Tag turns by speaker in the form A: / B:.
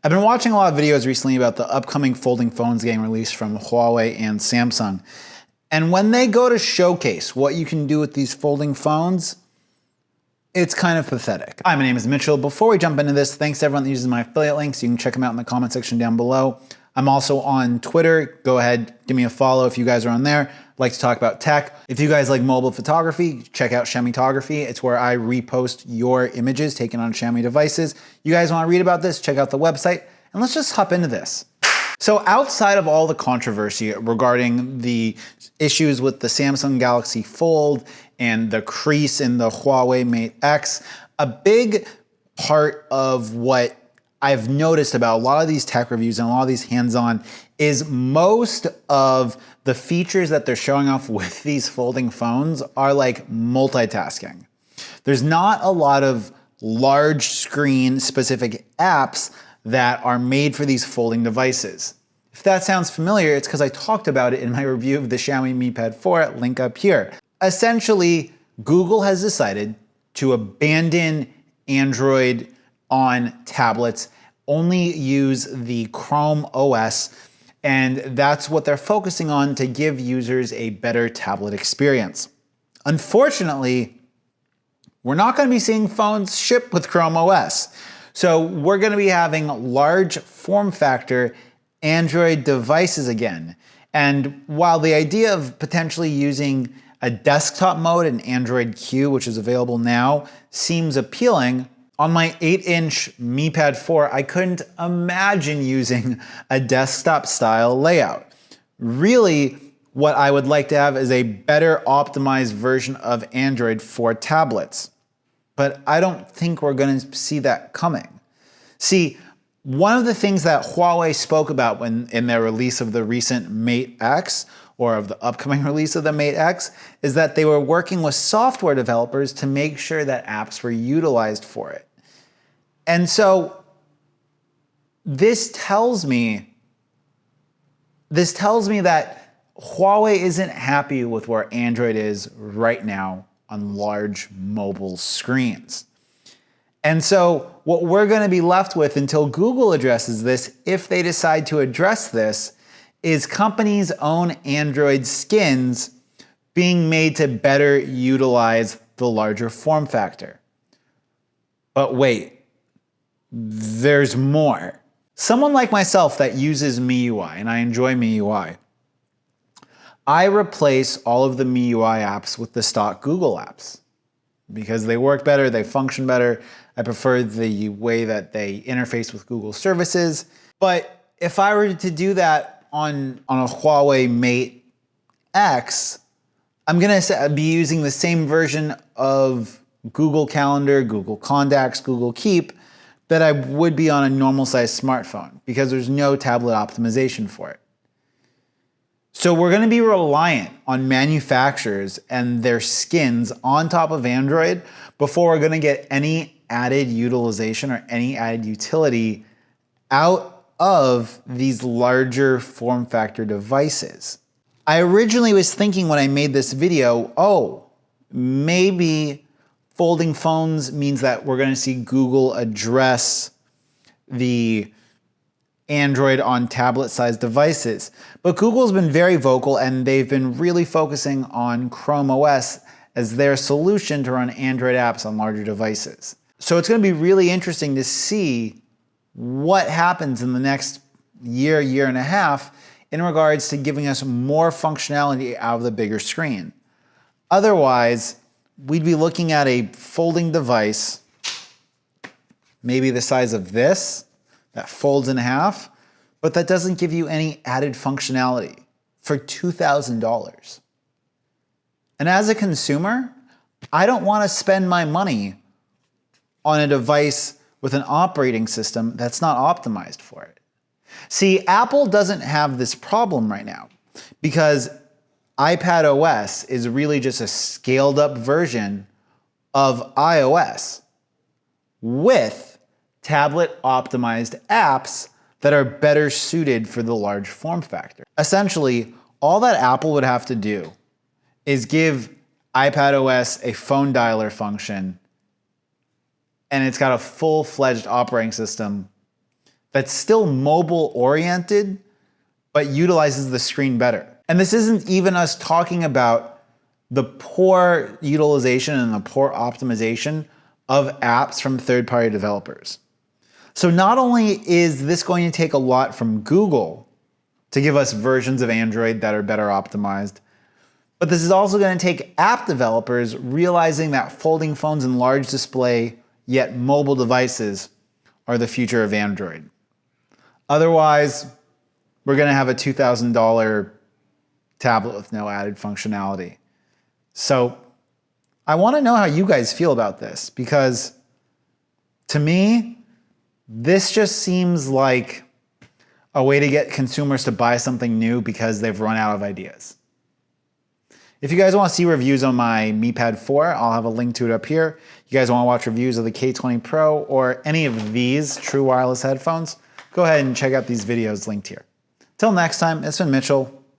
A: I've been watching a lot of videos recently about the upcoming folding phones getting released from Huawei and Samsung. And when they go to showcase what you can do with these folding phones, it's kind of pathetic. Hi, my name is Mitchell. Before we jump into this, thanks to everyone that uses my affiliate links. You can check them out in the comment section down below. I'm also on Twitter. Go ahead, give me a follow if you guys are on there. I like to talk about tech. If you guys like mobile photography, check out Xiaomi. It's where I repost your images taken on Xiaomi devices. You guys want to read about this, check out the website, and let's just hop into this. So outside of all the controversy regarding the issues with the Samsung Galaxy Fold and the crease in the Huawei Mate X, a big part of what I've noticed about a lot of these tech reviews and a lot of these hands-on is most of the features that they're showing off with these folding phones are like multitasking. There's not a lot of large screen specific apps that are made for these folding devices. If that sounds familiar, it's because I talked about it in my review of the Xiaomi Mi Pad 4, link up here. Essentially, Google has decided to abandon Android on tablets, only use the Chrome OS, and that's what they're focusing on to give users a better tablet experience. Unfortunately, we're not going to be seeing phones ship with Chrome OS. So we're going to be having large form factor Android devices again. And while the idea of potentially using a desktop mode in Android Q, which is available now, seems appealing, on my 8-inch Mi Pad 4, I couldn't imagine using a desktop style layout. Really, what I would like to have is a better optimized version of Android for tablets. But I don't think we're going to see that coming. See, one of the things that Huawei spoke about in their release of the recent Mate X, or of the upcoming release of the Mate X, is that they were working with software developers to make sure that apps were utilized for it. And so this tells me that Huawei isn't happy with where Android is right now on large mobile screens. And so what we're going to be left with until Google addresses this, if they decide to address this, is companies' own Android skins being made to better utilize the larger form factor. But wait, there's more. Someone like myself that uses MIUI, and I enjoy MIUI, I replace all of the MIUI apps with the stock Google apps because they work better, they function better. I prefer the way that they interface with Google services. But if I were to do that on a Huawei Mate X, I'm going to be using the same version of Google Calendar, Google Contacts, Google Keep that I would be on a normal sized smartphone because there's no tablet optimization for it. So we're going to be reliant on manufacturers and their skins on top of Android before we're going to get any added utilization or any added utility out of these larger form factor devices. I originally was thinking when I made this video, oh, maybe folding phones means that we're going to see Google address the Android on tablet-sized devices. But Google's been very vocal and they've been really focusing on Chrome OS as their solution to run Android apps on larger devices. So it's going to be really interesting to see what happens in the next year, year and a half in regards to giving us more functionality out of the bigger screen. Otherwise, we'd be looking at a folding device, maybe the size of this, that folds in half, but that doesn't give you any added functionality for $2,000. And as a consumer, I don't want to spend my money on a device with an operating system that's not optimized for it. See, Apple doesn't have this problem right now because iPadOS is really just a scaled up version of iOS with tablet optimized apps that are better suited for the large form factor. Essentially, all that Apple would have to do is give iPadOS a phone dialer function, and it's got a full-fledged operating system that's still mobile oriented, but utilizes the screen better. And this isn't even us talking about the poor utilization and the poor optimization of apps from third-party developers. So not only is this going to take a lot from Google to give us versions of Android that are better optimized, but this is also going to take app developers realizing that folding phones and large display, yet mobile devices are the future of Android. Otherwise, we're going to have a $2,000 tablet with no added functionality. So I want to know how you guys feel about this, because to me, this just seems like a way to get consumers to buy something new because they've run out of ideas. If you guys want to see reviews on my Mi Pad 4, I'll have a link to it up here. You guys want to watch reviews of the K20 Pro or any of these true wireless headphones, go ahead and check out these videos linked here. Till next time, it's been Mitchell.